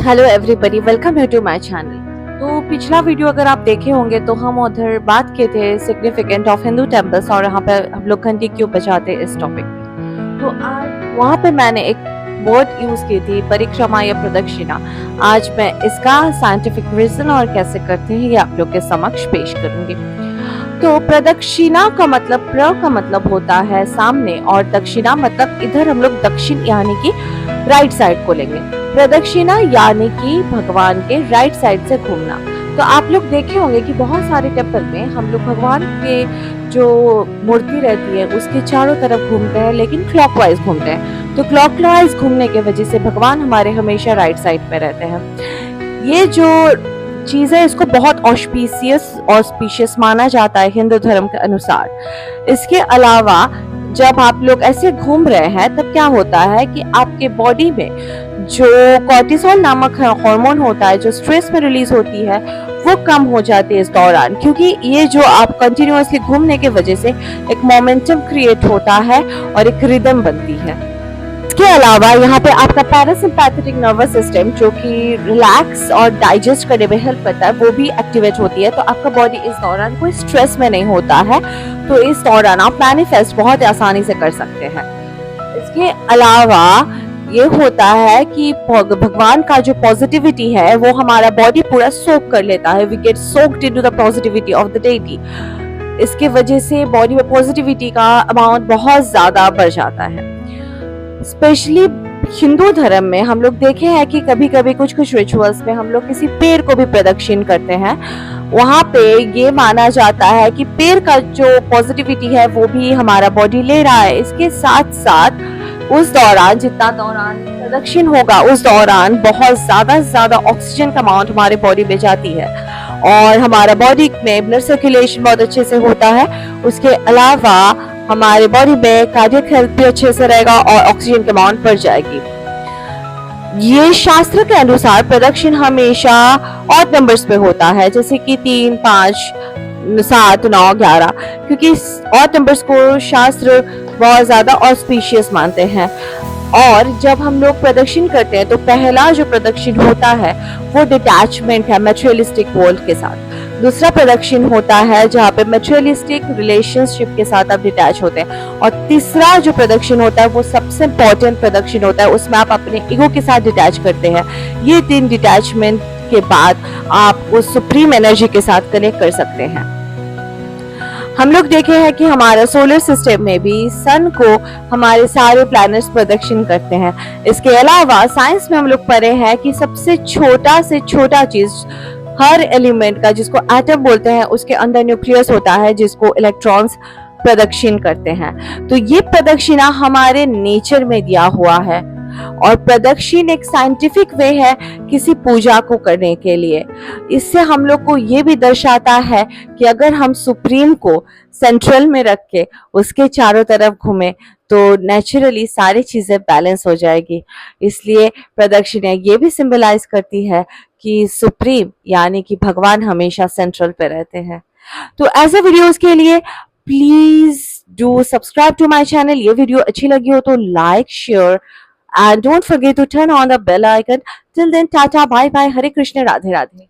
Hello everybody, welcome you to my channel. तो पिछला video अगर आप देखे होंगे तो हम उधर बात किए थे सिग्निफिकेंट ऑफ हिंदू टेम्पल्स और यहाँ पे हम लोग घंटी क्यों बजाते इस टॉपिक पे। तो आज वहाँ पे मैंने एक वर्ड यूज की थी, परिक्रमा या प्रदक्षिणा। आज मैं इसका साइंटिफिक रीजन और कैसे करते हैं ये आप लोग के समक्ष पेश करूंगी। तो प्रदक्षिणा का मतलब, प्र का मतलब होता है सामने और दक्षिणा मतलब इधर हम लोग दक्षिण यानी कि राइट साइड को लेंगे। प्रदक्षिणा यानी कि भगवान के राइट साइड से घूमना। तो आप लोग देखे होंगे कि बहुत सारे टेम्पल में हम लोग भगवान के जो मूर्ति रहती है उसके चारों तरफ घूमते हैं, लेकिन क्लॉकवाइज घूमते हैं। तो क्लॉकवाइज घूमने की वजह से भगवान हमारे हमेशा राइट साइड पे रहते हैं। ये जो चीज है इसको बहुत ऑस्पिशियस माना जाता है हिंदू धर्म के अनुसार। इसके अलावा जब आप लोग ऐसे घूम रहे हैं तब क्या होता है कि आपके बॉडी में जो कॉर्टिसोल नामक हार्मोन होता है, जो स्ट्रेस में रिलीज होती है, वो कम हो जाती है इस दौरान, क्योंकि ये जो आप कंटिन्यूअसली घूमने की वजह से एक मोमेंटम क्रिएट होता है और एक रिदम बनती है। इसके अलावा यहाँ पे आपका पैरासिम्पैथेटिक नर्वस सिस्टम जो कि रिलैक्स और डाइजेस्ट करने में हेल्प करता है, वो भी एक्टिवेट होती है। तो आपका बॉडी इस दौरान कोई स्ट्रेस में नहीं होता है। तो इस दौरान आप मैनिफेस्ट बहुत आसानी से कर सकते हैं। इसके अलावा ये होता है कि भगवान का जो पॉजिटिविटी है वो हमारा बॉडी पूरा सोक कर लेता है। We get soaked into the positivity of the deity. इसके वजह से बॉडी में पॉजिटिविटी का अमाउंट बहुत ज्यादा बढ़ जाता है। स्पेशली हिंदू धर्म में हम लोग देखे हैं कि कभी कभी कुछ रिचुअल्स में हम लोग किसी पेड़ को भी प्रदक्षिण करते हैं। वहां पे ये माना जाता है कि पेड़ का जो पॉजिटिविटी है वो भी हमारा बॉडी ले रहा है। इसके साथ साथ उस दौरान जितना दौरान प्रदक्षिण होगा उस दौरान बहुत ज्यादा ऑक्सीजन का अमाउंट हमारे बॉडी में जाती है और हमारा बॉडी में ब्लड सर्कुलेशन बहुत अच्छे से होता है। उसके अलावा हमारे बॉडी में कार्डियक हेल्थ भी अच्छे से रहेगा और ऑक्सीजन की अमाउंट बढ़ जाएगी। ये शास्त्र के अनुसार प्रदक्षिण हमेशा ऑड नंबर्स पे होता है, जैसे कि 3, 5, 7, 9, 11, क्योंकि ऑड नंबर्स को शास्त्र बहुत ज्यादा ऑस्पिशियस मानते हैं। और जब हम लोग प्रदक्षिण करते हैं तो पहला जो प्रदक्षिण होता है वो डिटैचमेंट है मटेरियलिस्टिक वर्ल्ड के साथ। दूसरा प्रदक्षिण होता है जहाँ पे मटेरियलिस्टिक रिलेशनशिप के साथ आप डिटैच होते हैं। और तीसरा जो प्रदक्षिण होता है वो सबसे इम्पोर्टेंट प्रदक्षिण होता है, उसमें आप अपने ईगो के साथ डिटैच करते हैं। ये 3 डिटैचमेंट के बाद आप उस सुप्रीम एनर्जी के साथ कनेक्ट कर सकते हैं। हम लोग देखे हैं कि हमारा सोलर सिस्टम में भी सन को हमारे सारे प्लैनेट्स प्रदक्षिण करते हैं। इसके अलावा साइंस में हम लोग पढ़े हैं कि सबसे छोटा से छोटा चीज हर एलिमेंट का, जिसको एटम बोलते हैं, उसके अंदर न्यूक्लियस होता है जिसको इलेक्ट्रॉन्स प्रदक्षिण करते हैं। तो ये प्रदक्षिणा हमारे नेचर में दिया हुआ है और प्रदक्षिण एक साइंटिफिक वे है किसी पूजा को करने के लिए। इससे हम लोग को ये भी दर्शाता है कि अगर हम सुप्रीम को सेंट्रल में रख के उसके चारों तरफ घूमे तो नेचुरली सारी चीजें बैलेंस हो जाएगी। इसलिए प्रदक्षिणा ये भी सिंबलाइज करती है कि सुप्रीम यानी कि भगवान हमेशा सेंट्रल पे रहते हैं। तो ऐसे वीडियोस के लिए please do subscribe to my channel. ये वीडियो अच्छी लगी हो तो like, share and don't forget to turn on the bell icon. Till then, tata, bye bye, Hare Krishna, Radhe Radhe.